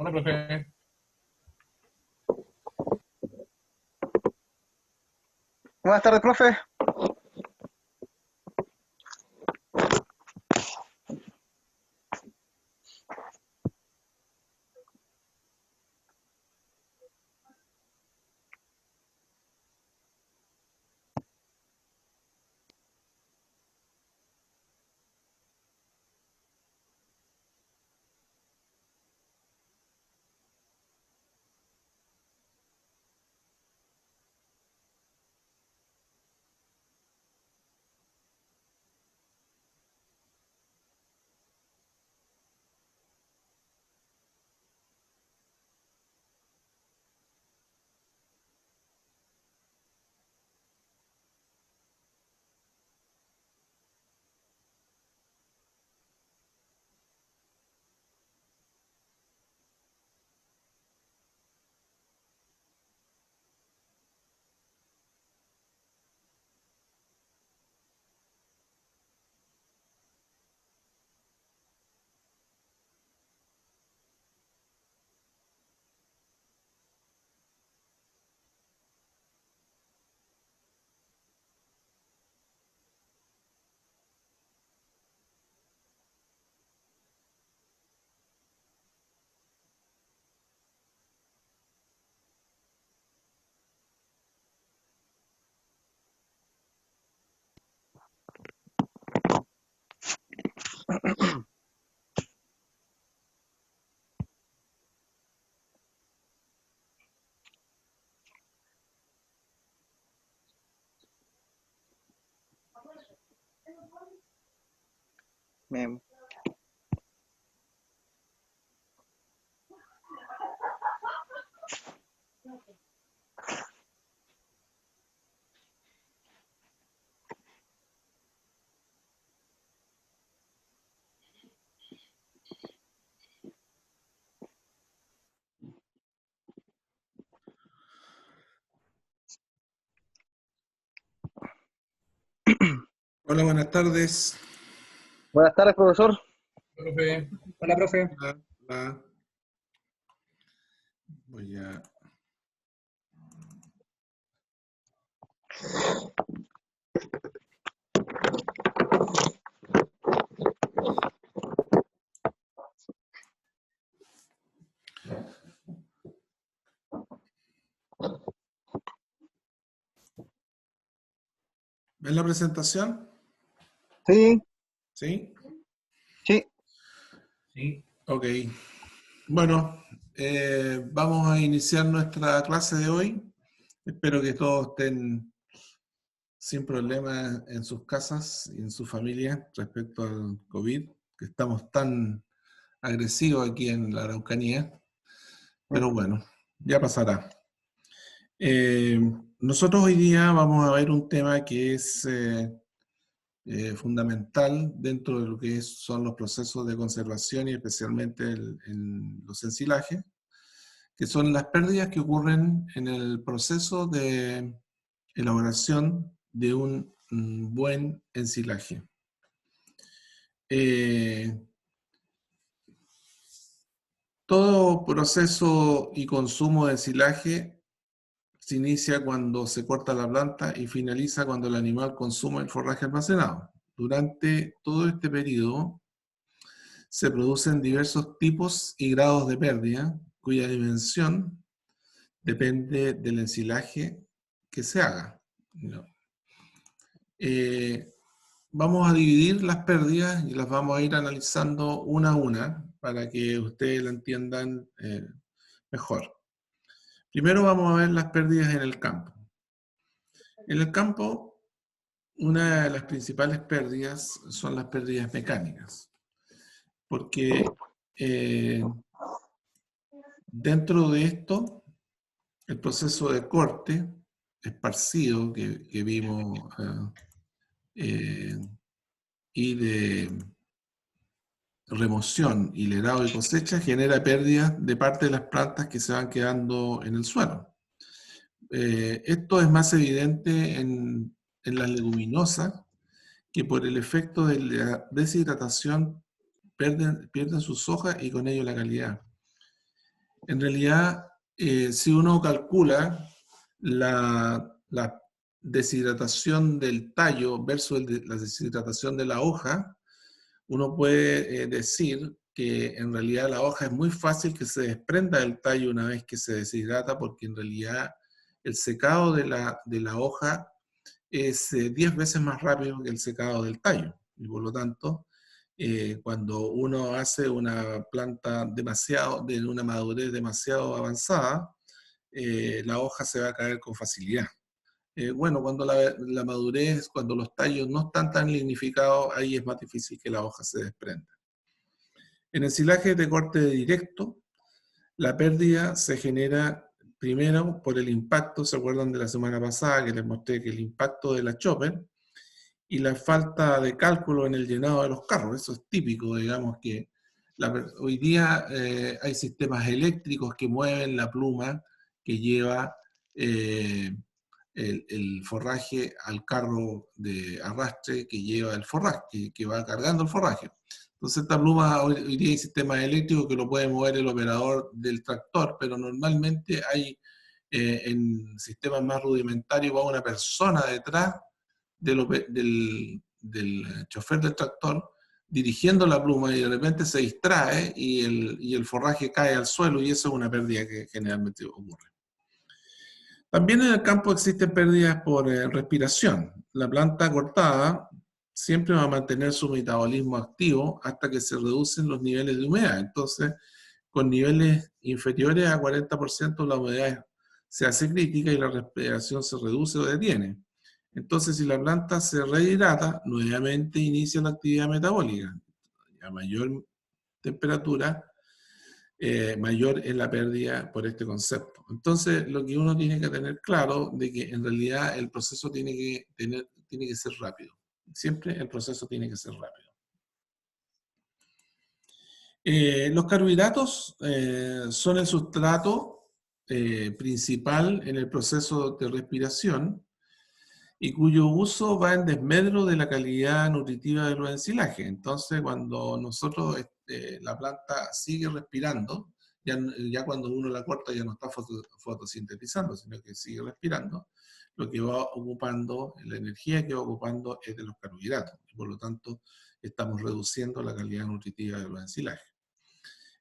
Hola, profe. Buenas tardes, profe. Bien. Hola, buenas tardes. Buenas tardes, profesor. Profe. Hola, profe. Hola, hola. Voy a... ¿Ven la presentación? Sí, ¿Sí? sí. Sí. Ok. Bueno, vamos a iniciar nuestra clase de hoy. Espero que todos estén sin problemas en sus casas y en su familia respecto al COVID, que estamos tan agresivos aquí en la Araucanía. Pero bueno, ya pasará. Nosotros hoy día vamos a ver un tema que es fundamental dentro de lo que son los procesos de conservación y especialmente en los ensilajes, que son las pérdidas que ocurren en el proceso de elaboración de un buen ensilaje. Todo proceso y consumo de ensilaje se inicia cuando se corta la planta y finaliza cuando el animal consume el forraje almacenado. Durante todo este periodo se producen diversos tipos y grados de pérdida, cuya dimensión depende del ensilaje que se haga. ¿No? Vamos a dividir las pérdidas y las vamos a ir analizando una a una para que ustedes la entiendan mejor. Primero vamos a ver las pérdidas en el campo. En el campo, una de las principales pérdidas son las pérdidas mecánicas, porque dentro de esto, el proceso de corte, esparcido que vimos, y de remoción, hilerado y cosecha, genera pérdidas de parte de las plantas que se van quedando en el suelo. Esto es más evidente en las leguminosas, que por el efecto de la deshidratación pierden sus hojas y con ello la calidad. En realidad, si uno calcula la deshidratación del tallo versus la deshidratación de la hoja, uno puede decir que en realidad la hoja es muy fácil que se desprenda del tallo una vez que se deshidrata, porque en realidad el secado de la hoja es 10 veces más rápido que el secado del tallo. Y por lo tanto, cuando uno hace una planta de una madurez demasiado avanzada, la hoja se va a caer con facilidad. Bueno, cuando la madurez, cuando los tallos no están tan lignificados, ahí es más difícil que la hoja se desprenda. En el silaje de corte directo, la pérdida se genera primero por el impacto, ¿se acuerdan de la semana pasada que les mostré que el impacto de la chopper y la falta de cálculo en el llenado de los carros? Eso es típico, digamos que hoy día hay sistemas eléctricos que mueven la pluma que lleva el forraje al carro de arrastre que lleva el forraje, que va cargando el forraje. Entonces esta pluma, hoy día hay sistemas eléctricos que lo puede mover el operador del tractor, pero normalmente hay en sistemas más rudimentarios va una persona detrás del chofer del tractor dirigiendo la pluma y de repente se distrae y el forraje cae al suelo, y eso es una pérdida que generalmente ocurre. También en el campo existen pérdidas por respiración. La planta cortada siempre va a mantener su metabolismo activo hasta que se reducen los niveles de humedad. Entonces, con niveles inferiores a 40% la humedad se hace crítica y la respiración se reduce o detiene. Entonces, si la planta se rehidrata, nuevamente inicia la actividad metabólica. A mayor temperatura, mayor es la pérdida por este concepto. Entonces, lo que uno tiene que tener claro de que en realidad el proceso tiene que ser rápido. Siempre el proceso tiene que ser rápido. Los carbohidratos son el sustrato principal en el proceso de respiración y cuyo uso va en desmedro de la calidad nutritiva de los ensilajes. Entonces, cuando nosotros, la planta sigue respirando, ya cuando uno la corta ya no está fotosintetizando, sino que sigue respirando, lo que va ocupando, la energía que va ocupando es de los carbohidratos, y por lo tanto estamos reduciendo la calidad nutritiva de los ensilajes.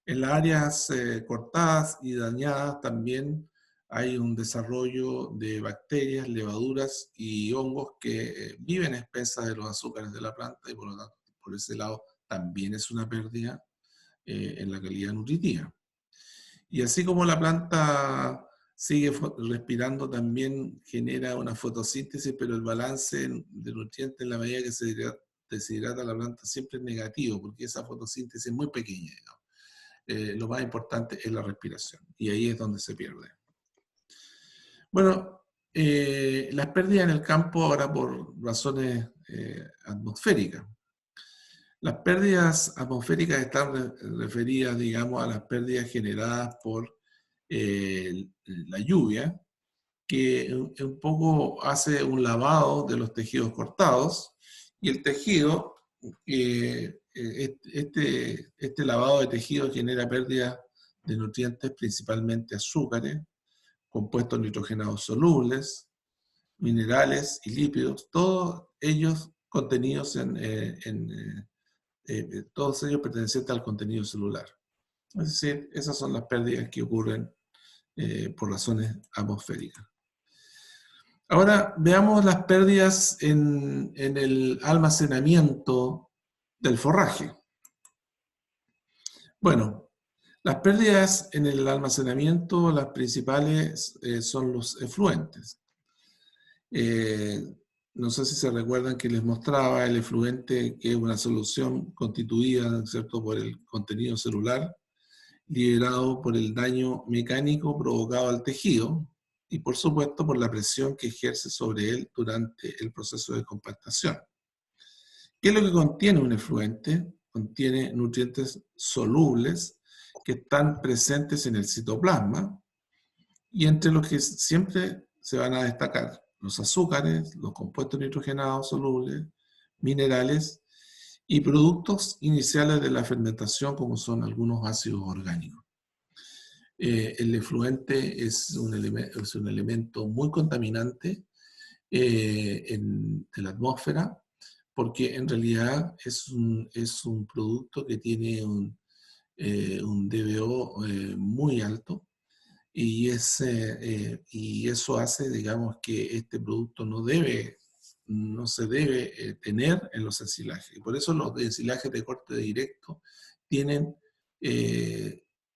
En las áreas cortadas y dañadas también hay un desarrollo de bacterias, levaduras y hongos que viven a expensas de los azúcares de la planta, y por lo tanto, por ese lado, también es una pérdida en la calidad nutritiva. Y así como la planta sigue respirando, también genera una fotosíntesis, pero el balance de nutrientes en la medida que se deshidrata la planta siempre es negativo, porque esa fotosíntesis es muy pequeña, digamos. Lo más importante es la respiración, y ahí es donde se pierde. Bueno, las pérdidas en el campo ahora por razones atmosféricas. Las pérdidas atmosféricas están referidas, digamos, a las pérdidas generadas por la lluvia, que un poco hace un lavado de los tejidos cortados, y el tejido, este lavado de tejido genera pérdidas de nutrientes, principalmente azúcares, compuestos nitrogenados solubles, minerales y lípidos, todos ellos contenidos todos ellos pertenecientes al contenido celular. Es decir, esas son las pérdidas que ocurren por razones atmosféricas. Ahora veamos las pérdidas en el almacenamiento del forraje. Bueno, las pérdidas en el almacenamiento, las principales son los efluentes. No sé si se recuerdan que les mostraba el efluente, que es una solución constituida, ¿cierto?, por el contenido celular, liberado por el daño mecánico provocado al tejido y, por supuesto, por la presión que ejerce sobre él durante el proceso de compactación. ¿Qué es lo que contiene un efluente? Contiene nutrientes solubles que están presentes en el citoplasma, y entre los que siempre se van a destacar los azúcares, los compuestos nitrogenados solubles, minerales y productos iniciales de la fermentación, como son algunos ácidos orgánicos. el efluente es un elemento muy contaminante de la atmósfera, porque en realidad es un producto que tiene un DBO muy alto, y eso hace, digamos, que este producto no se debe tener en los ensilajes. Y por eso los ensilajes de corte directo tienen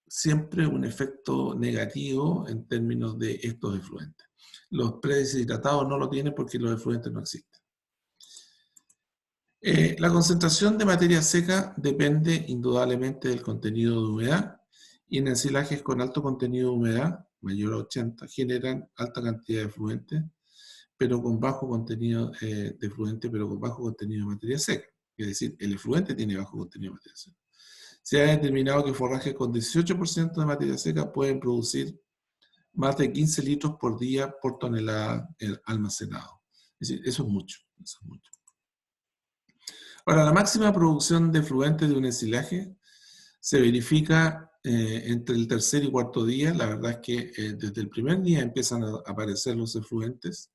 siempre un efecto negativo en términos de estos efluentes. Los predeshidratados no lo tienen porque los efluentes no existen. La concentración de materia seca depende indudablemente del contenido de humedad, y en ensilajes con alto contenido de humedad, mayor a 80, generan alta cantidad de efluentes, pero con bajo contenido pero con bajo contenido de materia seca. Es decir, el efluente tiene bajo contenido de materia seca. Se ha determinado que forrajes con 18% de materia seca pueden producir más de 15 litros por día por tonelada almacenado. Es decir, eso es mucho. Eso es mucho. Ahora, la máxima producción de efluentes de un ensilaje se verifica entre el tercer y cuarto día. La verdad es que desde el primer día empiezan a aparecer los efluentes,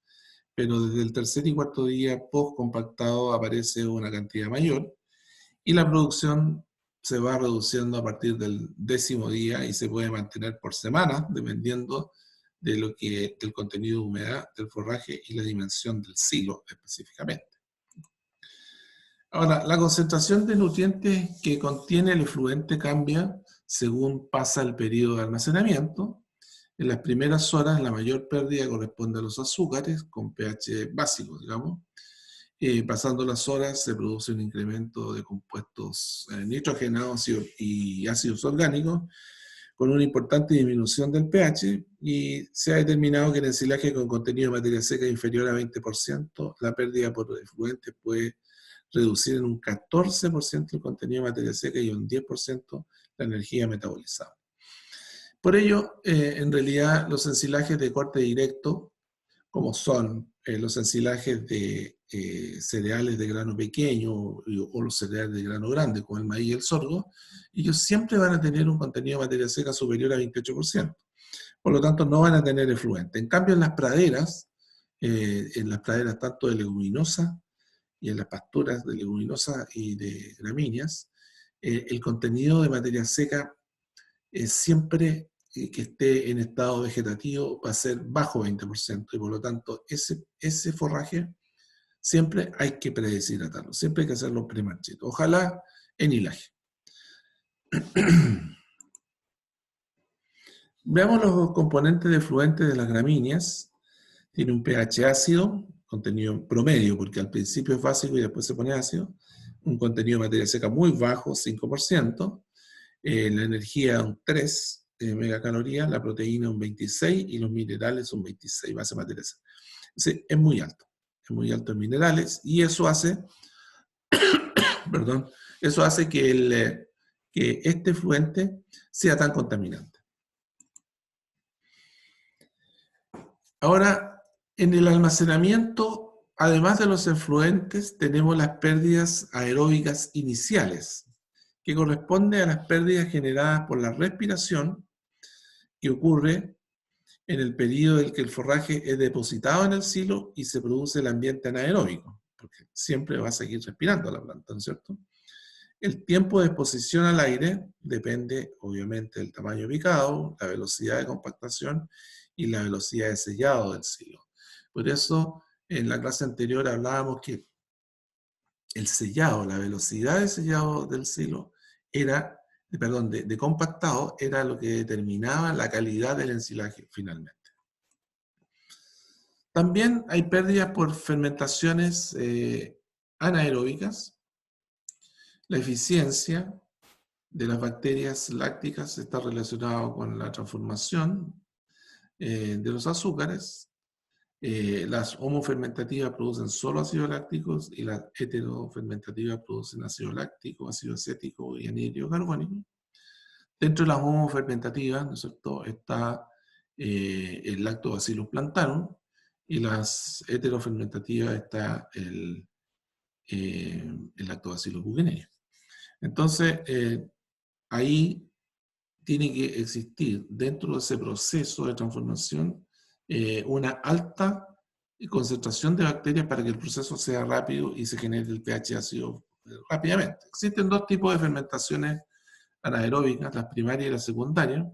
pero desde el tercer y cuarto día post-compactado aparece una cantidad mayor, y la producción se va reduciendo a partir del 10º día y se puede mantener por semanas, dependiendo del contenido de humedad del forraje y la dimensión del silo específicamente. Ahora, la concentración de nutrientes que contiene el efluente cambia según pasa el periodo de almacenamiento. En las primeras horas, la mayor pérdida corresponde a los azúcares con pH básico, digamos. Pasando las horas, se produce un incremento de compuestos nitrogenados y ácidos orgánicos, con una importante disminución del pH, y se ha determinado que en ensilaje con contenido de materia seca inferior a 20%, la pérdida por efluentes puede reducir en un 14% el contenido de materia seca y un 10% la energía metabolizada. Por ello, en realidad, los ensilajes de corte directo, como son los ensilajes de cereales de grano pequeño o los cereales de grano grande, como el maíz y el sorgo, ellos siempre van a tener un contenido de materia seca superior a 28%. Por lo tanto, no van a tener efluente. En cambio, en las praderas tanto de leguminosa y en las pasturas de leguminosa y de gramíneas, el contenido de materia seca siempre que esté en estado vegetativo va a ser bajo 20%, y por lo tanto ese forraje siempre hay que predeshidratarlo, siempre hay que hacerlo premarchito, ojalá en hilaje. Veamos los componentes de efluentes de las gramíneas. Tiene un pH ácido, contenido promedio, porque al principio es básico y después se pone ácido, un contenido de materia seca muy bajo, 5%, la energía un 3 megacalorías, la proteína un 26 y los minerales un 26, base materia seca. Entonces, es muy alto en minerales, y eso hace, perdón, eso hace que este efluente sea tan contaminante. Ahora, en el almacenamiento, además de los efluentes, tenemos las pérdidas aeróbicas iniciales, que corresponde a las pérdidas generadas por la respiración que ocurre en el periodo en que el forraje es depositado en el silo y se produce el ambiente anaeróbico, porque siempre va a seguir respirando la planta, ¿no es cierto? El tiempo de exposición al aire depende, obviamente, del tamaño picado, la velocidad de compactación y la velocidad de sellado del silo. Por eso, en la clase anterior hablábamos que el sellado, la velocidad de sellado del silo de compactado, era lo que determinaba la calidad del ensilaje finalmente. También hay pérdidas por fermentaciones anaeróbicas. La eficiencia de las bacterias lácticas está relacionada con la transformación de los azúcares. Las homofermentativas producen solo ácidos lácticos y las heterofermentativas producen ácido láctico, ácido acético y anhídrido carbónico. Dentro de las homofermentativas, ¿no es cierto?, está el Lactobacillus plantarum, y las heterofermentativas está el Lactobacillus buckyneris. Entonces, ahí tiene que existir dentro de ese proceso de transformación una alta concentración de bacterias para que el proceso sea rápido y se genere el pH ácido rápidamente. Existen dos tipos de fermentaciones anaeróbicas, las primarias y las secundarias.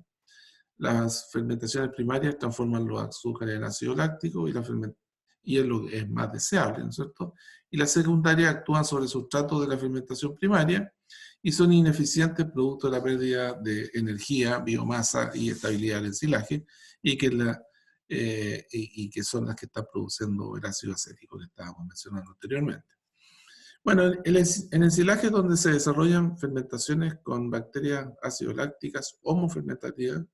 Las fermentaciones primarias transforman los azúcares en ácido láctico y es lo que es más deseable, ¿no es cierto? Y las secundarias actúan sobre el sustrato de la fermentación primaria y son ineficientes producto de la pérdida de energía, biomasa y estabilidad del ensilaje, y que son las que están produciendo el ácido acético que estábamos mencionando anteriormente. Bueno, en ensilaje es donde se desarrollan fermentaciones con bacterias ácido-lácticas homofermentativas.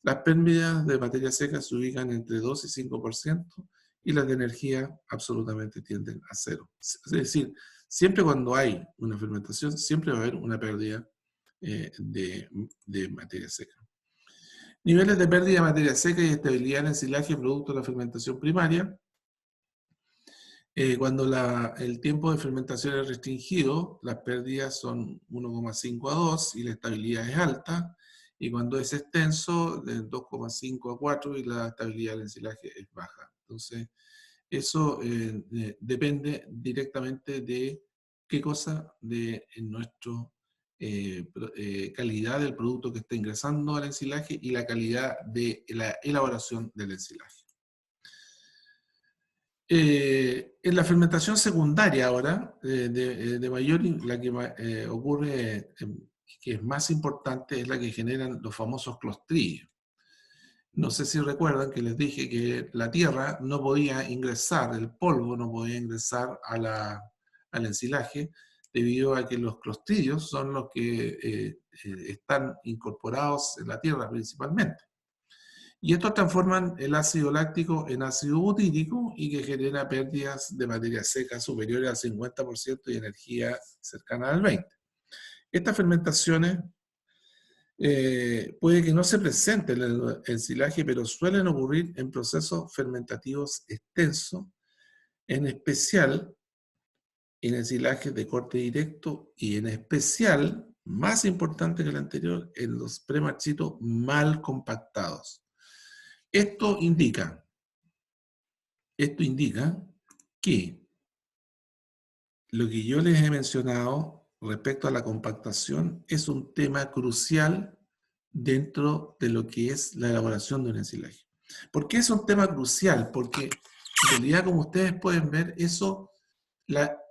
Las pérdidas de materia seca se ubican entre 2 y 5% y las de energía absolutamente tienden a cero. Es decir, siempre cuando hay una fermentación, siempre va a haber una pérdida de materia seca. Niveles de pérdida de materia seca y estabilidad en ensilaje producto de la fermentación primaria. Cuando el tiempo de fermentación es restringido, las pérdidas son 1,5 a 2 y la estabilidad es alta. Y cuando es extenso, de 2,5 a 4 y la estabilidad del ensilaje es baja. Entonces, eso depende directamente de qué cosa, de nuestra calidad del producto que está ingresando al ensilaje y la calidad de la elaboración del ensilaje. En la fermentación secundaria ahora, de mayor, la que ocurre, que es más importante, es la que generan los famosos clostridios. No sé si recuerdan que les dije que la tierra no podía ingresar, el polvo no podía ingresar al ensilaje, debido a que los clostridios son los que están incorporados en la tierra principalmente. Y estos transforman el ácido láctico en ácido butírico y que genera pérdidas de materia seca superiores al 50% y energía cercana al 20%. Estas fermentaciones puede que no se presenten en el ensilaje, pero suelen ocurrir en procesos fermentativos extensos, en especial en ensilajes de corte directo y en especial, más importante que el anterior, en los premarchitos mal compactados. Esto indica que lo que yo les he mencionado respecto a la compactación es un tema crucial dentro de lo que es la elaboración de un ensilaje. ¿Por qué es un tema crucial? Porque en realidad, como ustedes pueden ver,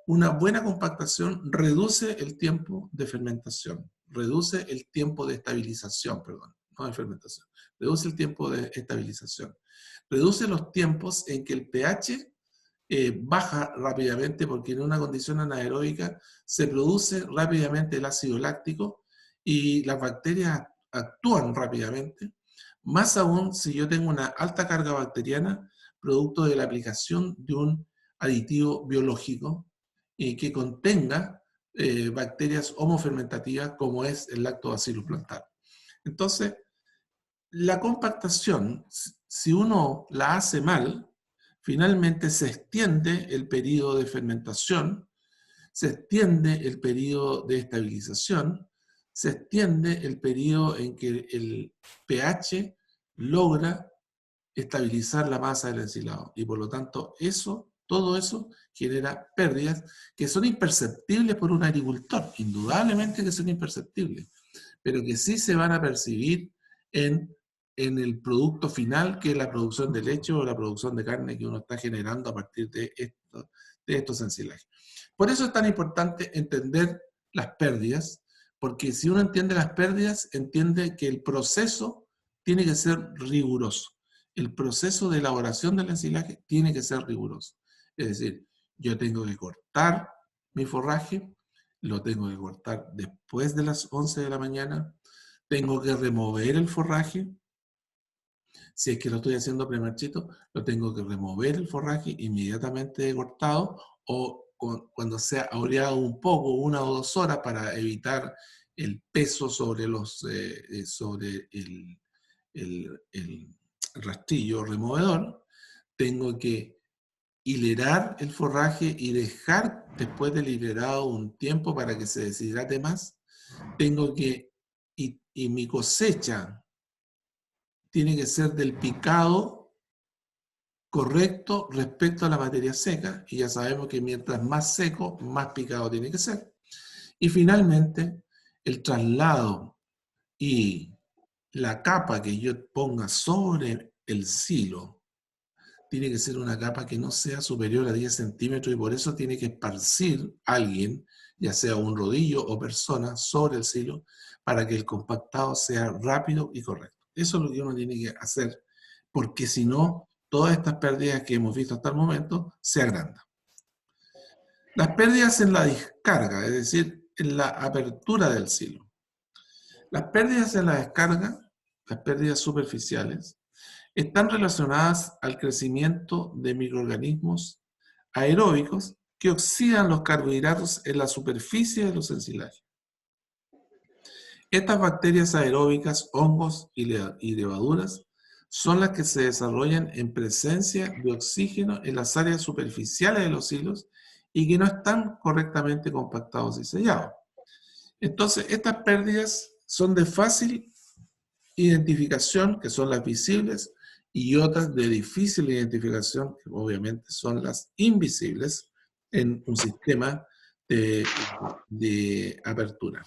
una buena compactación reduce el tiempo de fermentación, reduce el tiempo de estabilización, perdón, no de fermentación, reduce el tiempo de estabilización, reduce los tiempos en que el pH baja rápidamente, porque en una condición anaeróbica se produce rápidamente el ácido láctico y las bacterias actúan rápidamente, más aún si yo tengo una alta carga bacteriana producto de la aplicación de un aditivo biológico que contenga bacterias homofermentativas como es el Lactobacillus plantar. Entonces, la compactación, si uno la hace mal, finalmente se extiende el periodo de fermentación, se extiende el periodo de estabilización, se extiende el periodo en que el pH logra estabilizar la masa del ensilado. Y por lo tanto, todo eso genera pérdidas que son imperceptibles por un agricultor. Indudablemente que son imperceptibles, pero que sí se van a percibir en el producto final, que es la producción de leche o la producción de carne que uno está generando a partir de estos ensilajes. Por eso es tan importante entender las pérdidas, porque si uno entiende las pérdidas, entiende que el proceso tiene que ser riguroso. El proceso de elaboración del ensilaje tiene que ser riguroso. Es decir, yo tengo que cortar mi forraje, lo tengo que cortar después de las 11 de la mañana, tengo que remover el forraje. Si es que lo estoy haciendo premarchito, lo tengo que remover el forraje inmediatamente cortado o cuando sea oreado un poco, 1 o 2 horas, para evitar el peso sobre el rastrillo removedor. Tengo que hilerar el forraje y dejar después del hilerado un tiempo para que se deshidrate más. Tengo que y mi cosecha tiene que ser del picado correcto respecto a la materia seca, y ya sabemos que mientras más seco, más picado tiene que ser. Y finalmente, el traslado y la capa que yo ponga sobre el silo tiene que ser una capa que no sea superior a 10 centímetros, y por eso tiene que esparcir alguien, ya sea un rodillo o persona, sobre el silo para que el compactado sea rápido y correcto. Eso es lo que uno tiene que hacer, porque si no, todas estas pérdidas que hemos visto hasta el momento se agrandan. Las pérdidas en la descarga, es decir, en la apertura del silo. Las pérdidas en la descarga, las pérdidas superficiales, están relacionadas al crecimiento de microorganismos aeróbicos que oxidan los carbohidratos en la superficie de los ensilajes. Estas bacterias aeróbicas, hongos y levaduras son las que se desarrollan en presencia de oxígeno en las áreas superficiales de los silos y que no están correctamente compactados y sellados. Entonces, estas pérdidas son de fácil identificación, que son las visibles, y otras de difícil identificación, que obviamente son las invisibles en un sistema de apertura.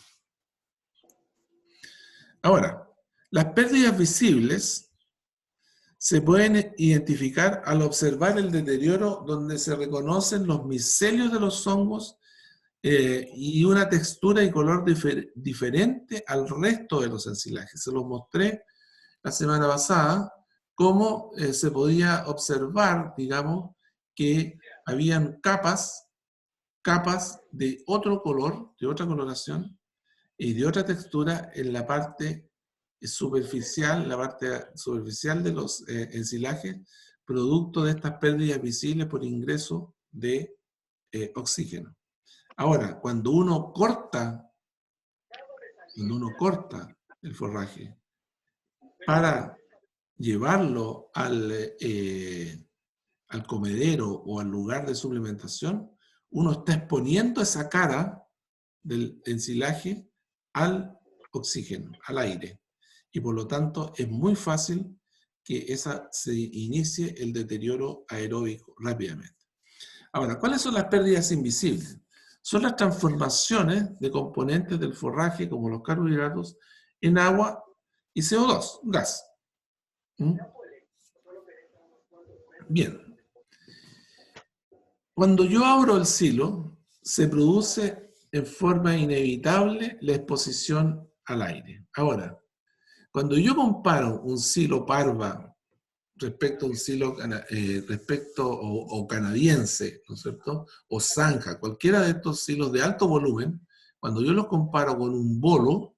Ahora, las pérdidas visibles se pueden identificar al observar el deterioro donde se reconocen los micelios de los hongos y una textura y color diferente al resto de los ensilajes. Se los mostré la semana pasada cómo se podía observar, digamos, que habían capas de otro color, de otra coloración y de otra textura en la parte superficial, de los ensilajes, producto de estas pérdidas visibles por ingreso de oxígeno. Ahora, cuando uno corta el forraje para llevarlo al comedero o al lugar de suplementación, uno está exponiendo esa cara del ensilaje al oxígeno, al aire. Y por lo tanto es muy fácil que se inicie el deterioro aeróbico rápidamente. Ahora, ¿cuáles son las pérdidas invisibles? Son las transformaciones de componentes del forraje, como los carbohidratos, en agua y CO2, gas. Bien. Cuando yo abro el silo, se produce en forma inevitable la exposición al aire. Ahora, cuando yo comparo un silo parva respecto a un silo o canadiense, ¿no es cierto?, o zanja, cualquiera de estos silos de alto volumen, cuando yo los comparo con un bolo,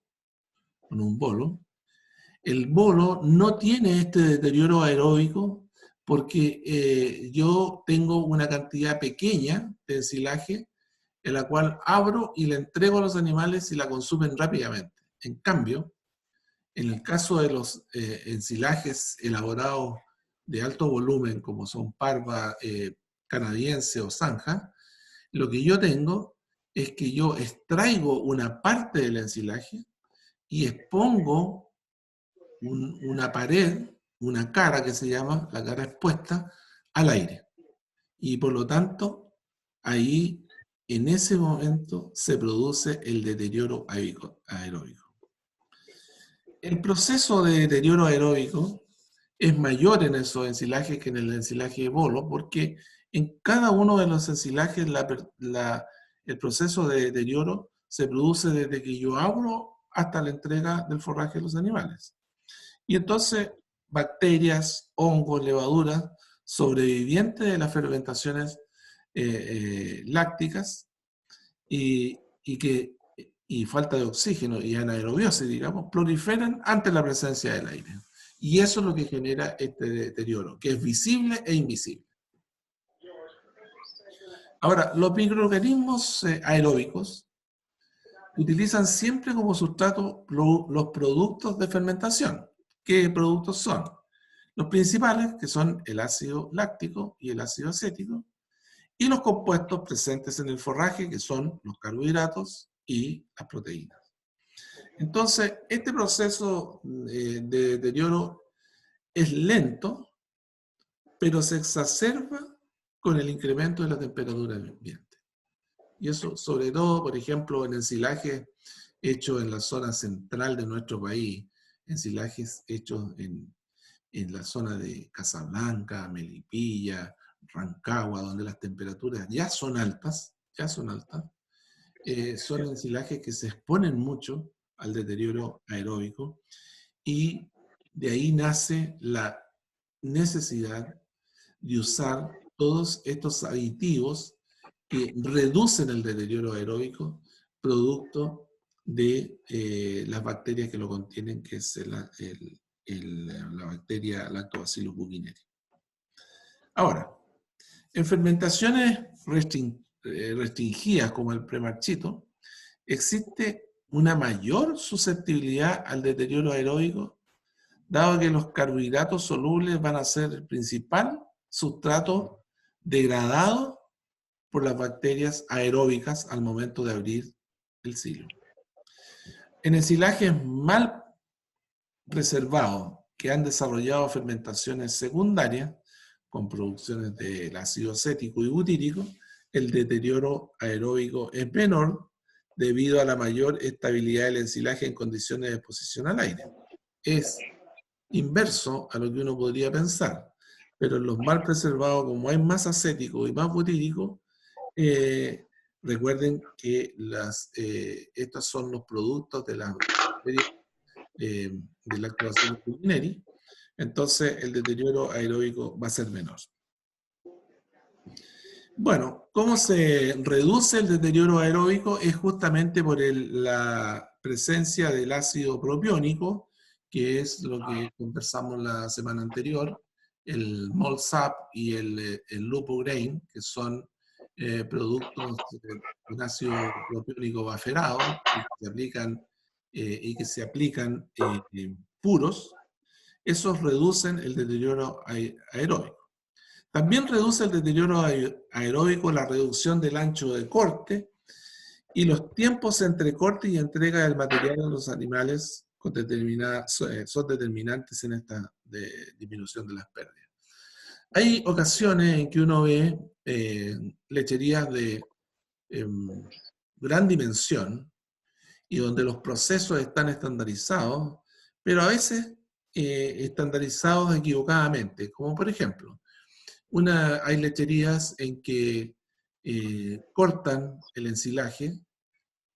el bolo no tiene este deterioro aeróbico porque yo tengo una cantidad pequeña de ensilaje en la cual abro y la entrego a los animales y la consumen rápidamente. En cambio, en el caso de los ensilajes elaborados de alto volumen, como son parva canadiense o zanja, lo que yo tengo es que yo extraigo una parte del ensilaje y expongo una pared, una cara que se llama, la cara expuesta, al aire. Y por lo tanto, ahí, en ese momento, se produce el deterioro aeróbico. El proceso de deterioro aeróbico es mayor en esos ensilajes que en el ensilaje de bolo, porque en cada uno de los ensilajes el proceso de deterioro se produce desde que yo abro hasta la entrega del forraje a los animales. Y entonces, bacterias, hongos, levaduras, sobrevivientes de las fermentaciones lácticas y falta de oxígeno y anaerobiosis, digamos, proliferan ante la presencia del aire. Y eso es lo que genera este deterioro, que es visible e invisible. Ahora, los microorganismos aeróbicos utilizan siempre como sustrato los productos de fermentación. ¿Qué productos son? Los principales, que son el ácido láctico y el ácido acético, y los compuestos presentes en el forraje, que son los carbohidratos y las proteínas. Entonces, este proceso de deterioro es lento, pero se exacerba con el incremento de la temperatura del ambiente. Y eso, sobre todo, por ejemplo, en ensilajes hechos en la zona central de nuestro país, ensilajes hechos en la zona de Casablanca, Melipilla, Rancagua, donde las temperaturas ya son altas, son ensilajes que se exponen mucho al deterioro aeróbico, y de ahí nace la necesidad de usar todos estos aditivos que reducen el deterioro aeróbico producto de las bacterias que lo contienen, que es la bacteria Lactobacillus buckineri. Ahora, en fermentaciones restringidas como el premarchito, existe una mayor susceptibilidad al deterioro aeróbico, dado que los carbohidratos solubles van a ser el principal sustrato degradado por las bacterias aeróbicas al momento de abrir el silo. En ensilajes mal reservados que han desarrollado fermentaciones secundarias con producciones del ácido acético y butírico, el deterioro aeróbico es menor debido a la mayor estabilidad del ensilaje en condiciones de exposición al aire. Es inverso a lo que uno podría pensar, pero en los mal preservados, como hay más acético y más butírico, recuerden que estos son los productos de la del Lactobacillus buckineri, entonces el deterioro aeróbico va a ser menor. Bueno, ¿cómo se reduce el deterioro aeróbico? Es justamente por la presencia del ácido propiónico, que es lo que conversamos la semana anterior, el MALSAP y el Lupograin, que son productos con ácido propiónico baferado y que se aplican puros. Esos reducen el deterioro aeróbico. También reduce el deterioro aeróbico la reducción del ancho de corte y los tiempos entre corte y entrega del material a los animales son determinantes en esta disminución de las pérdidas. Hay ocasiones en que uno ve lecherías de gran dimensión y donde los procesos están estandarizados, pero a veces estandarizados equivocadamente, como por ejemplo, hay lecherías en que cortan el ensilaje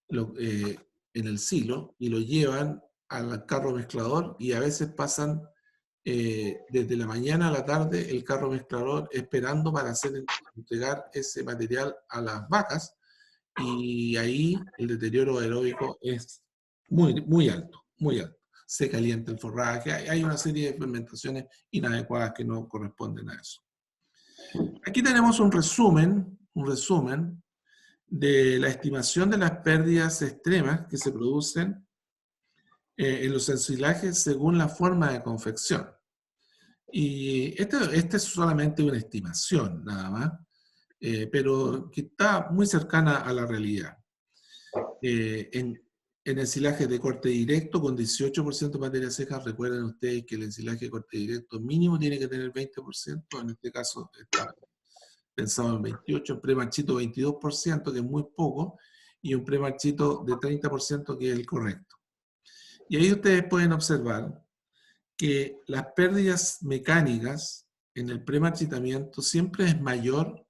en el silo y lo llevan al carro mezclador, y a veces pasan desde la mañana a la tarde el carro mezclador esperando para entregar ese material a las vacas, y ahí el deterioro aeróbico es muy alto, muy alto. Se calienta el forraje, hay una serie de fermentaciones inadecuadas que no corresponden a eso. Aquí tenemos un resumen de la estimación de las pérdidas extremas que se producen en los ensilajes según la forma de confección. Y esta es solamente una estimación, nada más, pero que está muy cercana a la realidad. En ensilajes de corte directo con 18% de materia seca, recuerden ustedes que el ensilaje de corte directo mínimo tiene que tener 20%, en este caso está pensado en 28%, en premarchito 22%, que es muy poco, y un premarchito de 30%, que es el correcto. Y ahí ustedes pueden observar que las pérdidas mecánicas en el premarchitamiento siempre es mayor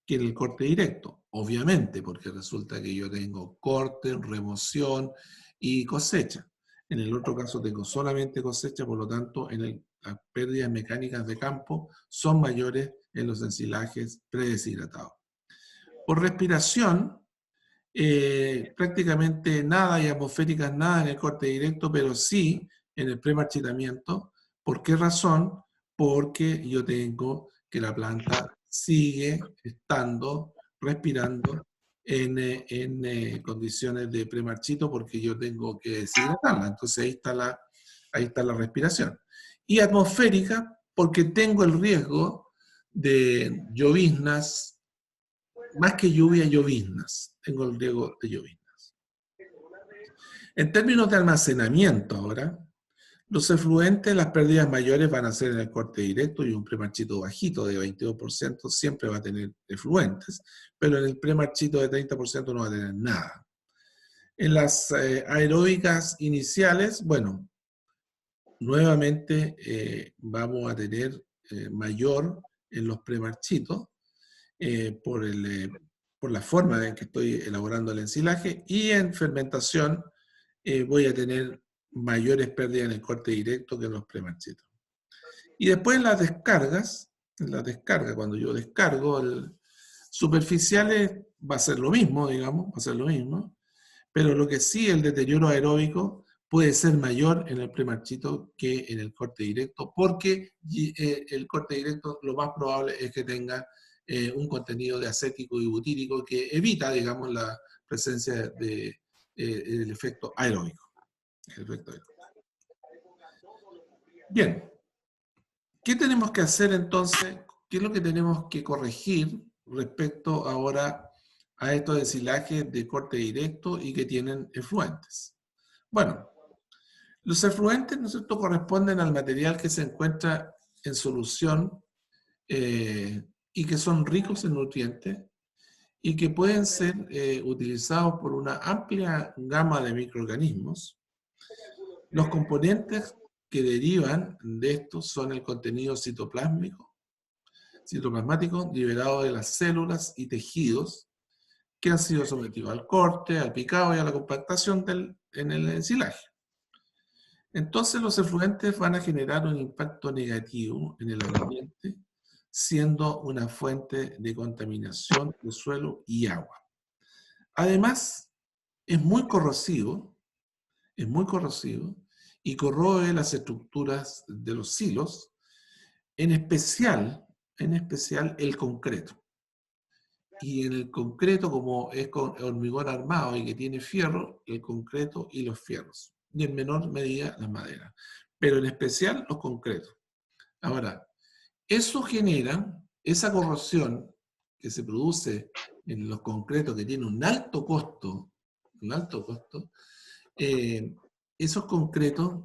que en el corte directo, obviamente, porque resulta que yo tengo corte, remoción y cosecha. En el otro caso tengo solamente cosecha, por lo tanto, las pérdidas mecánicas de campo son mayores en los ensilajes predeshidratados. Por respiración, prácticamente nada, y atmosféricas nada en el corte directo, pero sí en el premarchitamiento. ¿Por qué razón? Porque yo tengo que la planta sigue estando, respirando en condiciones de premarchito, porque yo tengo que deshidratarla. Entonces ahí está la respiración. Y atmosférica, porque tengo el riesgo de lloviznas, más que lluvia, lloviznas. Tengo el riesgo de lloviznas. En términos de almacenamiento ahora, los efluentes, las pérdidas mayores van a ser en el corte directo y un premarchito bajito de 22% siempre va a tener efluentes, pero en el premarchito de 30% no va a tener nada. En las aeróbicas iniciales, bueno, nuevamente vamos a tener mayor en los premarchitos por la forma en que estoy elaborando el ensilaje, y en fermentación voy a tener mayores pérdidas en el corte directo que en los premarchitos. Y después en la descarga, cuando yo descargo superficiales va a ser lo mismo, digamos, va a ser lo mismo, pero lo que sí, el deterioro aeróbico puede ser mayor en el premarchito que en el corte directo, porque el corte directo lo más probable es que tenga un contenido de acético y butírico que evita, digamos, la presencia del efecto aeróbico. Bien, ¿qué tenemos que hacer entonces? ¿Qué es lo que tenemos que corregir respecto ahora a estos ensilajes de corte directo y que tienen efluentes? Bueno, los efluentes, ¿no es cierto?, corresponden al material que se encuentra en solución y que son ricos en nutrientes y que pueden ser utilizados por una amplia gama de microorganismos. Los componentes que derivan de estos son el contenido citoplasmático liberado de las células y tejidos que han sido sometidos al corte, al picado y a la compactación en el ensilaje. Entonces los efluentes van a generar un impacto negativo en el ambiente, siendo una fuente de contaminación de suelo y agua. Además, es muy corrosivo y corroe las estructuras de los silos, en especial el concreto. Y en el concreto, como es con hormigón armado y que tiene fierro, el concreto y los fierros. Y en menor medida las maderas. Pero en especial los concretos. Ahora, eso genera, esa corrosión que se produce en los concretos que tiene un alto costo, esos concretos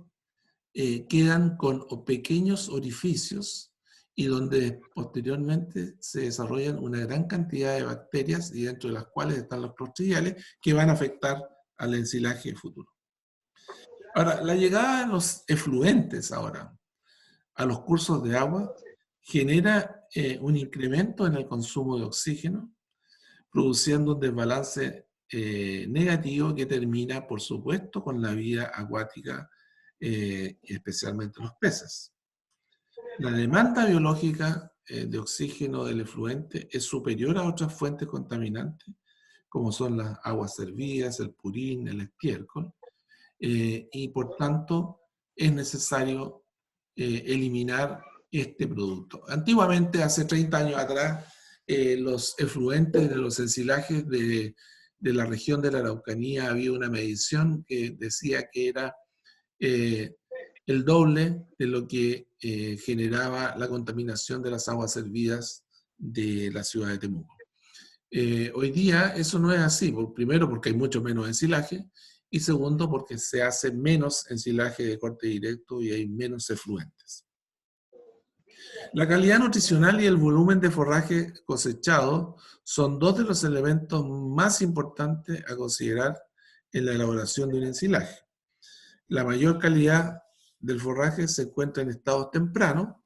quedan con pequeños orificios y donde posteriormente se desarrollan una gran cantidad de bacterias, y dentro de las cuales están los clostridiales, que van a afectar al ensilaje futuro. Ahora, la llegada de los efluentes ahora a los cursos de agua genera un incremento en el consumo de oxígeno, produciendo un desbalance negativo que termina, por supuesto, con la vida acuática, especialmente los peces. La demanda biológica de oxígeno del efluente es superior a otras fuentes contaminantes, como son las aguas servidas, el purín, el estiércol, y por tanto es necesario eliminar este producto. Antiguamente, hace 30 años atrás, los efluentes de los ensilajes de la región de la Araucanía, había una medición que decía que era el doble de lo que generaba la contaminación de las aguas servidas de la ciudad de Temuco. Hoy día eso no es así, primero porque hay mucho menos ensilaje, y segundo porque se hace menos ensilaje de corte directo y hay menos efluentes. La calidad nutricional y el volumen de forraje cosechado son dos de los elementos más importantes a considerar en la elaboración de un ensilaje. La mayor calidad del forraje se encuentra en estados tempranos,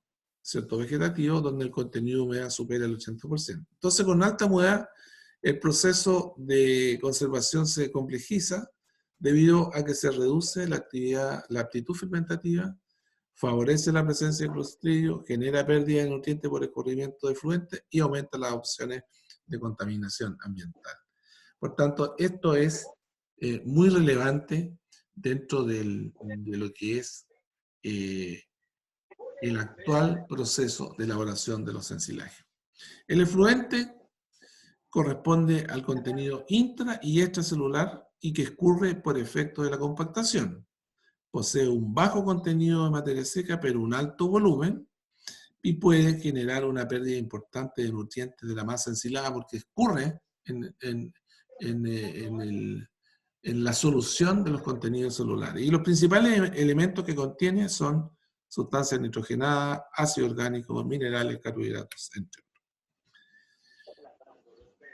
¿cierto?, vegetativos, donde el contenido de humedad supera el 80%. Entonces, con alta humedad, el proceso de conservación se complejiza debido a que se reduce la aptitud fermentativa, favorece la presencia de clostridio, genera pérdida de nutrientes por escurrimiento de efluentes y aumenta las opciones de contaminación ambiental. Por tanto, esto es muy relevante dentro de lo que es el actual proceso de elaboración de los ensilajes. El efluente corresponde al contenido intra y extracelular y que escurre por efecto de la compactación. Posee un bajo contenido de materia seca, pero un alto volumen, y puede generar una pérdida importante de nutrientes de la masa ensilada porque escurre en la solución de los contenidos celulares. Y los principales elementos que contiene son sustancias nitrogenadas, ácido orgánico, minerales, carbohidratos, entre otros.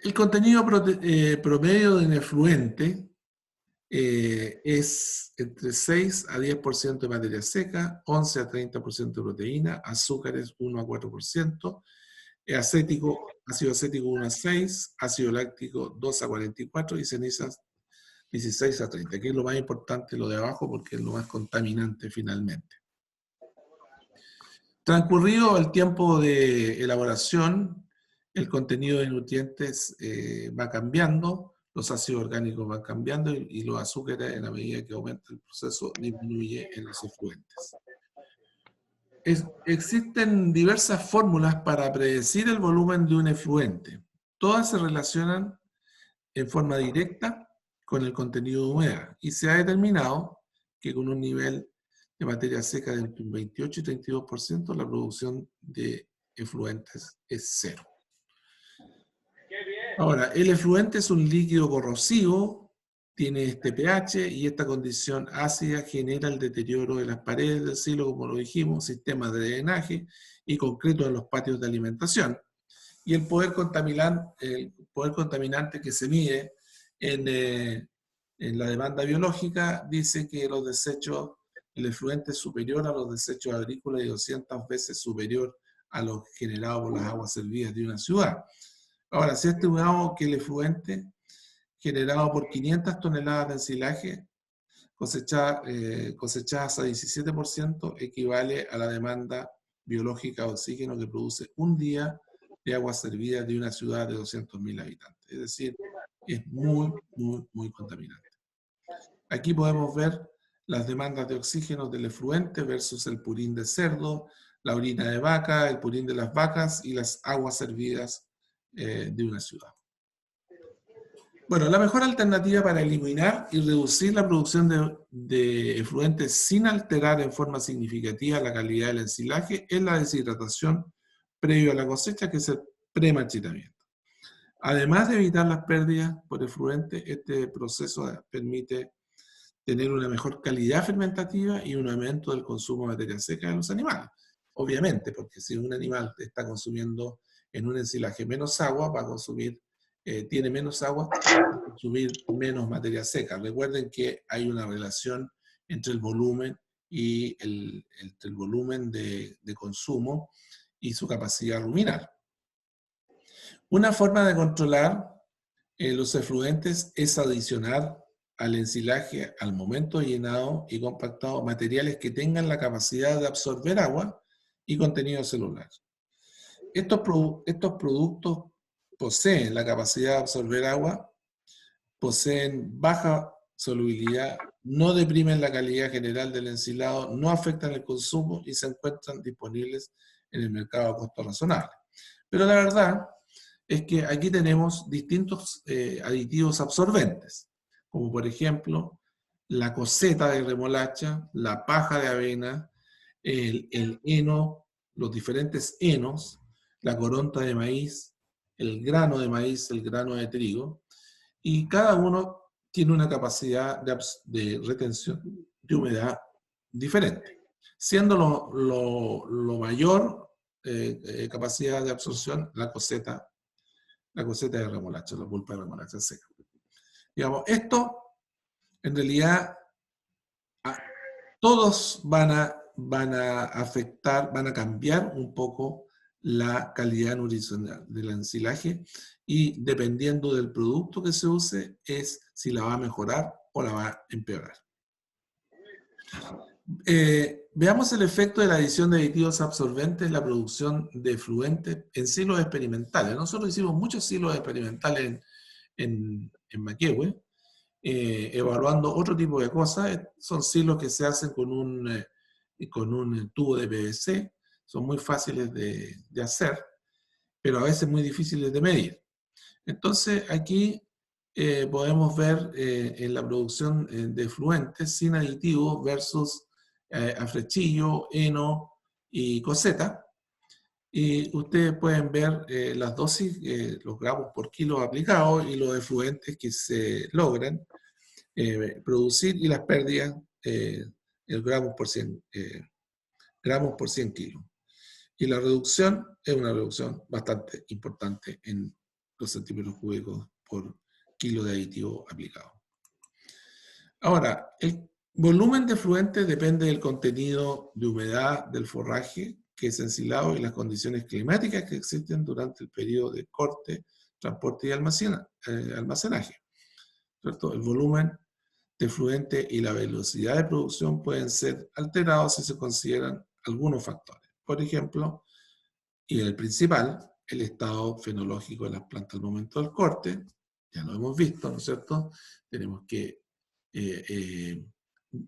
El contenido promedio de un efluente es entre 6 a 10% de materia seca, 11 a 30% de proteína, azúcares 1 a 4%, ácido acético 1 a 6, ácido láctico 2 a 44 y cenizas 16 a 30. Aquí es lo más importante, lo de abajo, porque es lo más contaminante finalmente. Transcurrido el tiempo de elaboración, el contenido de nutrientes va cambiando, los ácidos orgánicos van cambiando y los azúcares, en la medida que aumenta el proceso, disminuye en los efluentes. Existen diversas fórmulas para predecir el volumen de un efluente. Todas se relacionan en forma directa con el contenido de humedad y se ha determinado que con un nivel de materia seca de entre un 28 y 32%, la producción de efluentes es cero. Ahora, el efluente es un líquido corrosivo, tiene este pH y esta condición ácida genera el deterioro de las paredes del silo, como lo dijimos, sistemas de drenaje y concreto en los patios de alimentación. Y el poder contaminante que se mide en la demanda biológica dice que los desechos, el efluente es superior a los desechos agrícolas y 200 veces superior a los generados por las aguas servidas de una ciudad. Ahora, si estimamos que el efluente generado por 500 toneladas de ensilaje cosechadas a 17% equivale a la demanda biológica de oxígeno que produce un día de aguas servidas de una ciudad de 200.000 habitantes. Es decir, es muy, muy, muy contaminante. Aquí podemos ver las demandas de oxígeno del efluente versus el purín de cerdo, la orina de vaca, el purín de las vacas y las aguas servidas de una ciudad. Bueno, la mejor alternativa para eliminar y reducir la producción de efluentes sin alterar en forma significativa la calidad del ensilaje es la deshidratación previo a la cosecha, que es el premarchitamiento. Además de evitar las pérdidas por efluente, este proceso permite tener una mejor calidad fermentativa y un aumento del consumo de materia seca de los animales. Obviamente, porque si un animal está consumiendo en un ensilaje menos agua, va a consumir, tiene menos agua, va a consumir menos materia seca. Recuerden que hay una relación entre el volumen y el volumen de consumo y su capacidad ruminar. Una forma de controlar los efluentes es adicionar al ensilaje, al momento llenado y compactado, materiales que tengan la capacidad de absorber agua y contenido celular. Estos productos poseen la capacidad de absorber agua, poseen baja solubilidad, no deprimen la calidad general del ensilado, no afectan el consumo y se encuentran disponibles en el mercado a costo razonable. Pero la verdad es que aquí tenemos distintos aditivos absorbentes, como por ejemplo la coseta de remolacha, la paja de avena, el heno, los diferentes henos, la coronta de maíz, el grano de maíz, el grano de trigo, y cada uno tiene una capacidad de retención de humedad diferente, siendo lo mayor capacidad de absorción la coseta de remolacha, la pulpa de remolacha seca. Digamos, esto en realidad todos van a afectar, van a cambiar un poco la calidad nutricional del ensilaje y dependiendo del producto que se use es si la va a mejorar o la va a empeorar. Veamos el efecto de la adición de aditivos absorbentes en la producción de efluentes en silos experimentales. Nosotros hicimos muchos silos experimentales en Maquehue, evaluando otro tipo de cosas. Son silos que se hacen con un tubo de PVC, son muy fáciles de hacer, pero a veces muy difíciles de medir. Entonces aquí podemos ver en la producción de efluentes sin aditivos versus afrechillo, heno y coseta. Y ustedes pueden ver las dosis, los gramos por kilo aplicados y los efluentes que se logran. producir y las pérdidas el gramos por 100 kilos. Y la reducción es una reducción bastante importante en los centímetros cúbicos por kilo de aditivo aplicado. Ahora, el volumen de efluente depende del contenido de humedad del forraje que es ensilado y las condiciones climáticas que existen durante el periodo de corte, transporte y almacenaje. ¿Cierto? El volumen de efluente y la velocidad de producción pueden ser alterados si se consideran algunos factores. Por ejemplo, y el principal, el estado fenológico de las plantas al momento del corte. Ya lo hemos visto, ¿no es cierto? Tenemos que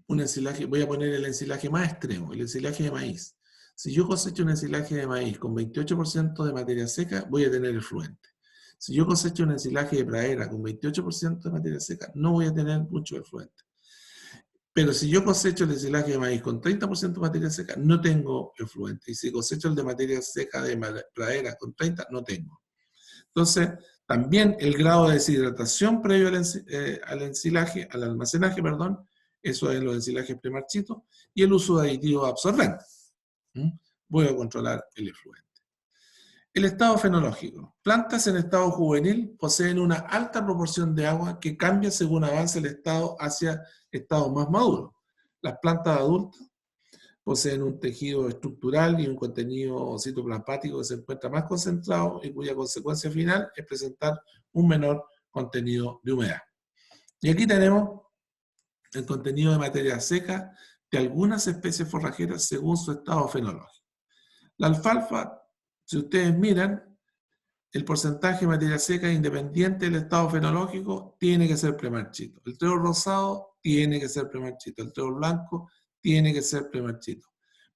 un ensilaje, voy a poner el ensilaje más extremo, el ensilaje de maíz. Si yo cosecho un ensilaje de maíz con 28% de materia seca, voy a tener efluente. Si yo cosecho un ensilaje de pradera con 28% de materia seca, no voy a tener mucho efluente. Pero si yo cosecho el ensilaje de maíz con 30% de materia seca, no tengo efluente. Y si cosecho el de materia seca de pradera con 30%, no tengo. Entonces, también el grado de deshidratación previo al ensilaje, al almacenaje, perdón, eso es los ensilajes premarchitos, y el uso de aditivos absorbentes. Voy a controlar el efluente. El estado fenológico. Plantas en estado juvenil poseen una alta proporción de agua que cambia según avance el estado hacia estados más maduros. Las plantas adultas poseen un tejido estructural y un contenido citoplasmático que se encuentra más concentrado y cuya consecuencia final es presentar un menor contenido de humedad. Y aquí tenemos el contenido de materia seca de algunas especies forrajeras según su estado fenológico. La alfalfa, si ustedes miran, el porcentaje de materia seca independiente del estado fenológico tiene que ser premarchito. El trébol rosado tiene que ser premarchito. El trébol blanco tiene que ser premarchito.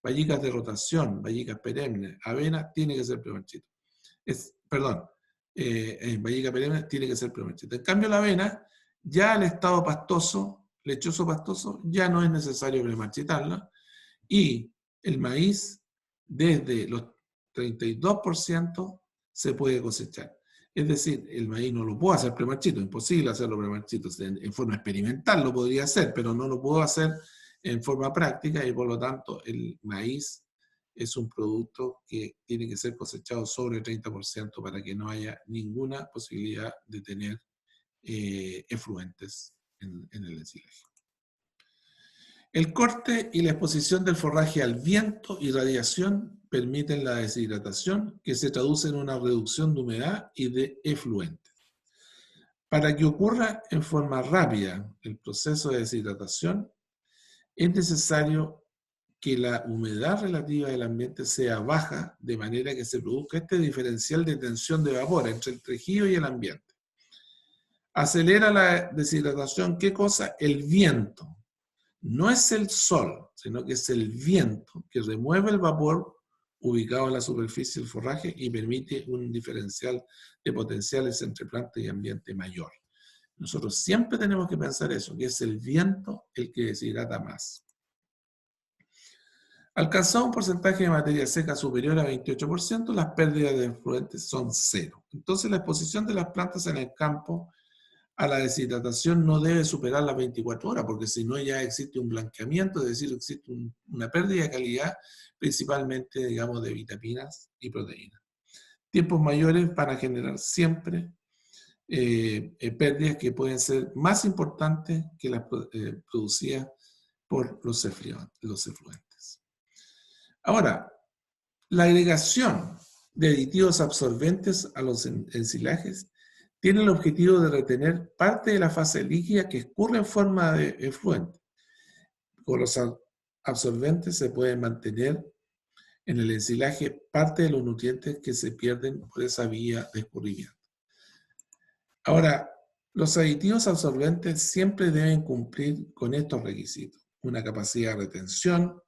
Vallicas de rotación, vallicas perennes, avena tiene que ser premarchito. Vallica perenne tiene que ser premarchito. En cambio la avena, ya el estado pastoso, lechoso pastoso, ya no es necesario premarchitarla. Y el maíz, desde los 32% se puede cosechar. Es decir, el maíz no lo puedo hacer premarchito, imposible hacerlo premarchito. En forma experimental lo podría hacer, pero no lo puedo hacer en forma práctica y por lo tanto el maíz es un producto que tiene que ser cosechado sobre el 30% para que no haya ninguna posibilidad de tener efluentes en el ensilaje. El corte y la exposición del forraje al viento y radiación permiten la deshidratación, que se traduce en una reducción de humedad y de efluentes. Para que ocurra en forma rápida el proceso de deshidratación, es necesario que la humedad relativa del ambiente sea baja, de manera que se produzca este diferencial de tensión de vapor entre el tejido y el ambiente. Acelera la deshidratación, ¿qué cosa? El viento. No es el sol, sino que es el viento que remueve el vapor ubicado en la superficie del forraje y permite un diferencial de potenciales entre planta y ambiente mayor. Nosotros siempre tenemos que pensar eso, que es el viento el que deshidrata más. Alcanzado un porcentaje de materia seca superior a 28%, las pérdidas de efluentes son cero. Entonces la exposición de las plantas en el campo a la deshidratación no debe superar las 24 horas, porque si no ya existe un blanqueamiento, es decir, existe una pérdida de calidad, principalmente, digamos, de vitaminas y proteínas. Tiempos mayores van a generar siempre pérdidas que pueden ser más importantes que las producidas por los efluentes. Ahora, la agregación de aditivos absorbentes a los ensilajes tiene el objetivo de retener parte de la fase líquida que escurre en forma de efluente. Con los absorbentes se pueden mantener en el ensilaje parte de los nutrientes que se pierden por esa vía de escurrimiento. Ahora, los aditivos absorbentes siempre deben cumplir con estos requisitos: una capacidad de retención,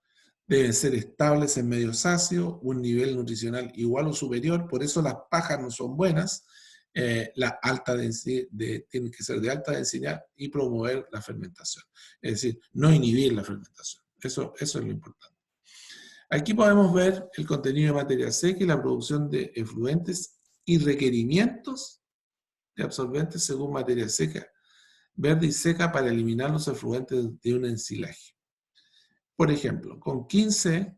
deben ser estables en medios ácidos, un nivel nutricional igual o superior, por eso las pajas no son buenas, la alta densidad tiene que ser de alta densidad y promover la fermentación. Es decir, no inhibir la fermentación. Eso es lo importante. Aquí podemos ver el contenido de materia seca y la producción de efluentes y requerimientos de absorbentes según materia seca verde y seca para eliminar los efluentes de un ensilaje. Por ejemplo, con 15%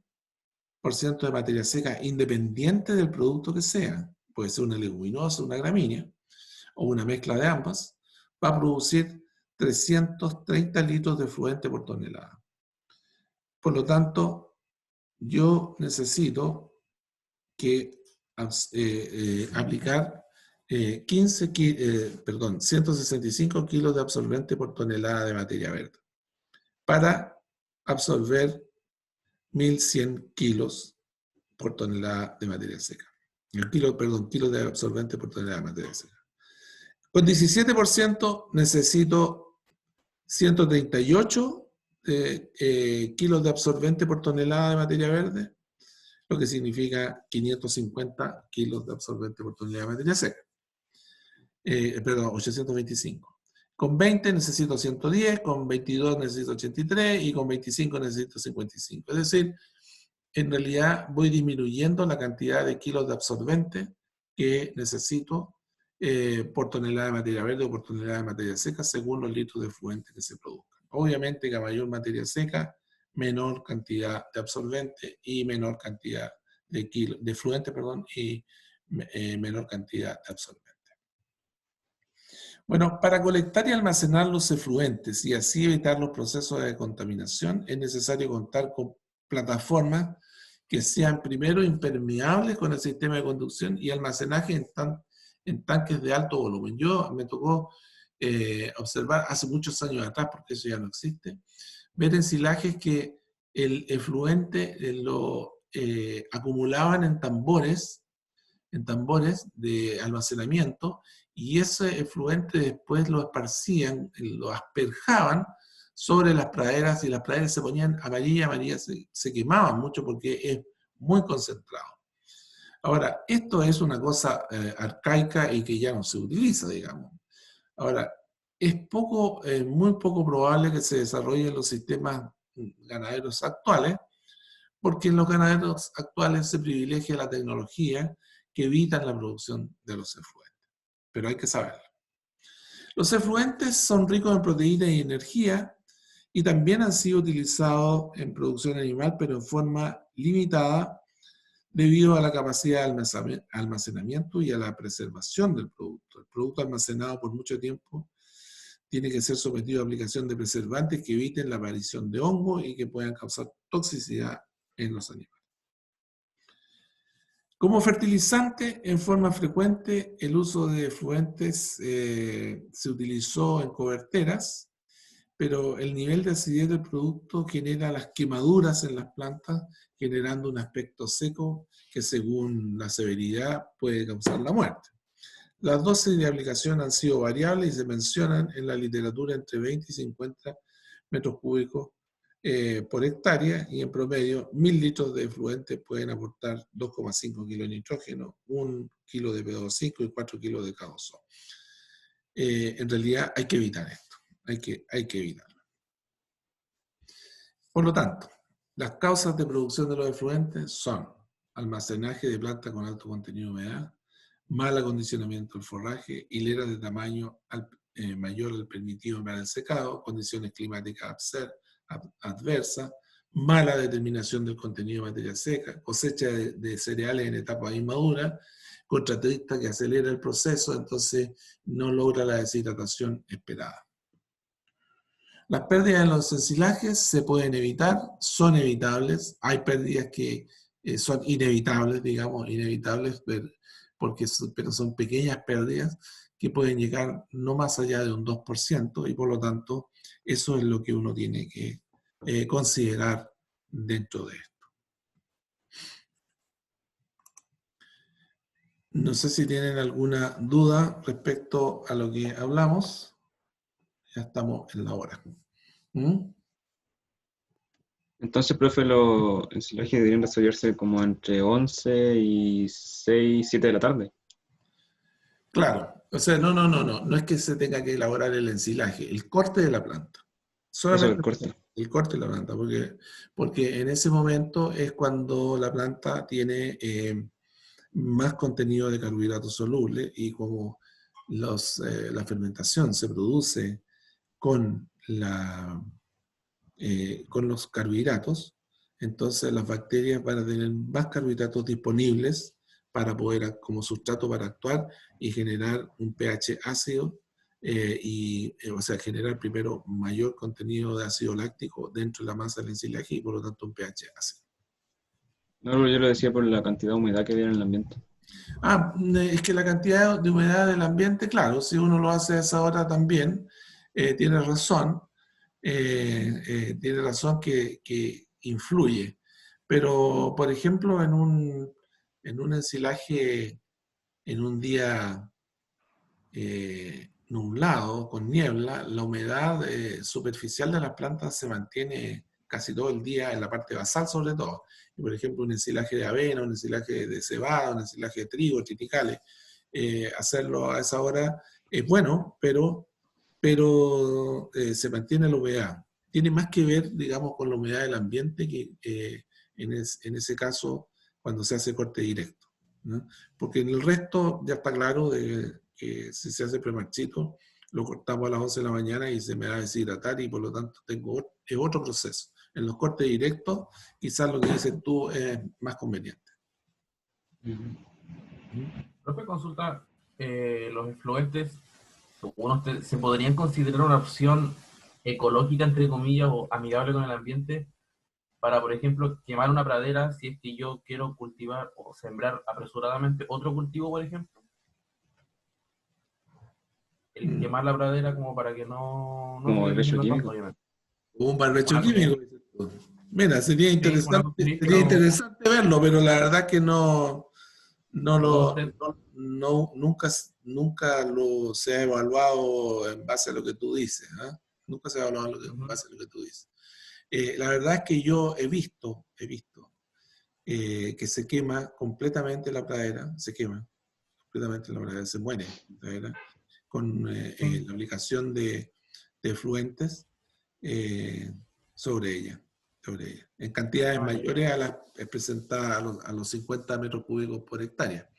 de materia seca, independiente del producto que sea, puede ser una leguminosa, una gramínea, o una mezcla de ambas, va a producir 330 litros de efluente por tonelada. Por lo tanto, yo necesito que aplicar 165 kilos de absorbente por tonelada de materia verde para absorber 1.100 kilos por tonelada de materia seca. Kilos de absorbente por tonelada de materia seca. Con 17% necesito 138 kilos de absorbente por tonelada de materia verde, lo que significa 550 kilos de absorbente por tonelada de materia seca. 825. Con 20 necesito 110, con 22 necesito 83 y con 25 necesito 55. Es decir, en realidad voy disminuyendo la cantidad de kilos de absorbente que necesito por tonelada de materia verde o por tonelada de materia seca según los litros de efluente que se produzcan. Obviamente que a mayor materia seca, menor cantidad de absorbente y menor cantidad de efluente, y menor cantidad de absorbente. Bueno, para colectar y almacenar los efluentes y así evitar los procesos de contaminación, es necesario contar con plataformas que sean primero impermeables con el sistema de conducción y almacenaje en tanques de alto volumen. Yo me tocó observar hace muchos años atrás, porque eso ya no existe, ver ensilajes que el efluente lo acumulaban en tambores de almacenamiento, y ese efluente después lo esparcían, lo asperjaban sobre las praderas, y las praderas se ponían amarillas, se quemaban mucho porque es muy concentrado. Ahora, esto es una cosa arcaica y que ya no se utiliza, digamos. Ahora, es muy poco probable que se desarrollen los sistemas ganaderos actuales, porque en los ganaderos actuales se privilegia la tecnología que evitan la producción de los efluentes. Pero hay que saberlo. Los efluentes son ricos en proteínas y energía y también han sido utilizados en producción animal, pero en forma limitada debido a la capacidad de almacenamiento y a la preservación del producto. El producto almacenado por mucho tiempo tiene que ser sometido a aplicación de preservantes que eviten la aparición de hongos y que puedan causar toxicidad en los animales. Como fertilizante, en forma frecuente, el uso de efluentes se utilizó en coberteras, pero el nivel de acidez del producto genera las quemaduras en las plantas, generando un aspecto seco que según la severidad puede causar la muerte. Las dosis de aplicación han sido variables y se mencionan en la literatura entre 20 y 50 metros cúbicos por hectárea, y en promedio 1.000 litros de efluentes pueden aportar 2,5 kilos de nitrógeno, 1 kilo de PO5 y 4 kilos de K2O. En realidad hay que evitar esto, hay que evitarlo. Por lo tanto, las causas de producción de los efluentes son almacenaje de plantas con alto contenido de humedad, mal acondicionamiento del forraje, hileras de tamaño mayor al permitido para el secado, condiciones climáticas adversas, mala determinación del contenido de materia seca, cosecha de cereales en etapa inmadura, contratista que acelera el proceso, entonces no logra la deshidratación esperada. Las pérdidas en los ensilajes se pueden evitar, son evitables, hay pérdidas que son inevitables, digamos, pero son pequeñas pérdidas que pueden llegar no más allá de un 2%, y por lo tanto eso es lo que uno tiene que considerar dentro de esto. No sé si tienen alguna duda respecto a lo que hablamos. Ya estamos en la hora. Entonces, profe, los ensilajes deberían desarrollarse como entre 11 y 6, 7 de la tarde. Claro, o sea, no es que se tenga que elaborar el ensilaje, el corte de la planta. Solamente el corte. El corte de la planta, porque en ese momento es cuando la planta tiene más contenido de carbohidratos solubles, y como la fermentación se produce con, con los carbohidratos, entonces las bacterias van a tener más carbohidratos disponibles para poder, como sustrato para actuar y generar un pH ácido, o sea, generar primero mayor contenido de ácido láctico dentro de la masa del ensilaje y por lo tanto un pH ácido. No, yo lo decía por la cantidad de humedad que había en el ambiente. Es que la cantidad de humedad del ambiente, claro, si uno lo hace a esa hora también, tiene razón que influye. Pero, por ejemplo, en un ensilaje, en un día nublado, con niebla, la humedad superficial de las plantas se mantiene casi todo el día en la parte basal sobre todo. Y por ejemplo, un ensilaje de avena, un ensilaje de cebada, un ensilaje de trigo, triticales, hacerlo a esa hora es bueno, pero se mantiene la humedad. Tiene más que ver, digamos, con la humedad del ambiente que en ese caso cuando se hace corte directo, ¿no? Porque en el resto ya está claro que si se hace premarchito, lo cortamos a las 11 de la mañana y se me va a deshidratar y por lo tanto es otro proceso. En los cortes directos, quizás lo que dices tú es más conveniente. Profe, consulta, los efluentes, según usted, ¿se podrían considerar una opción ecológica, entre comillas, o amigable con el ambiente para, por ejemplo, quemar una pradera si es que yo quiero cultivar o sembrar apresuradamente otro cultivo, por ejemplo? El quemar la pradera como para que no Como se barbecho elimine tanto, químico. obviamente. O un barbecho Una químico. cosa- Dices tú. Mira, sería Sí, una interesante, cosa así, sería pero interesante verlo, pero la verdad que no no sé. nunca lo se ha evaluado en base a lo que tú dices, ¿ah? Nunca se ha evaluado en base a lo que tú dices. La verdad es que yo he visto que se quema completamente la pradera, se quema completamente la pradera, se muere la pradera, con la aplicación de efluentes sobre ella, en cantidades mayores a las presentadas a los 50 metros cúbicos por hectárea.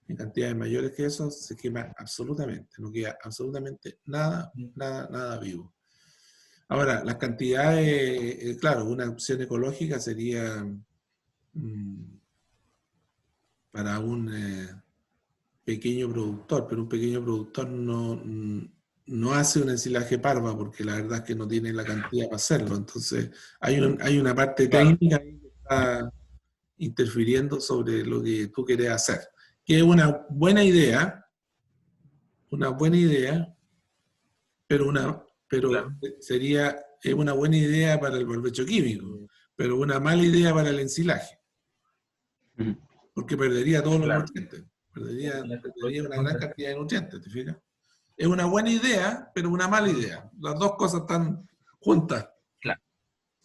En cantidades mayores que eso se quema absolutamente, no queda absolutamente nada vivo. Ahora, las cantidades, claro, una opción ecológica sería para un pequeño productor, pero un pequeño productor no hace un ensilaje parva porque la verdad es que no tiene la cantidad para hacerlo. Entonces, hay una parte técnica ahí que está interfiriendo sobre lo que tú quieres hacer. Que es una buena idea, pero sería una buena idea para el barbecho químico, pero una mala idea para el ensilaje. Porque perdería todos los nutrientes. Perdería una gran cantidad de nutrientes, ¿te fijas? Es una buena idea, pero una mala idea. Las dos cosas están juntas. Claro.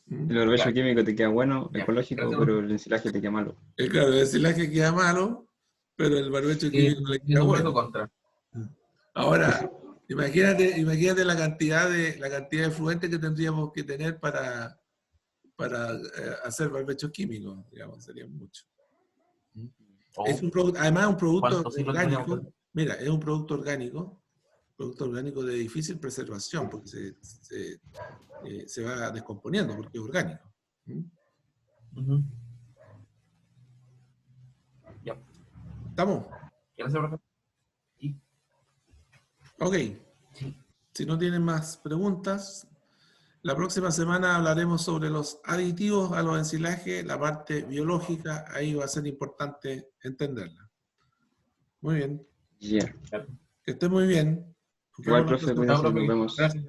El barbecho químico te queda bueno, ecológico, pero el ensilaje te queda malo. Claro, el ensilaje queda malo, pero el barbecho químico le queda bueno. Contra. Ahora, imagínate la cantidad de fluentes que tendríamos que tener para hacer barbechos químicos, digamos, sería mucho. Además es un producto orgánico. Mira, es un producto orgánico de difícil preservación, porque se va descomponiendo, porque es orgánico. Ya. ¿Estamos? Gracias, profe. Ok. Sí. Si no tienen más preguntas, la próxima semana hablaremos sobre los aditivos a los ensilajes, la parte biológica, ahí va a ser importante entenderla. Muy bien. Yeah. Que esté muy bien. Igual, profe, cuídense, nos vemos. Gracias.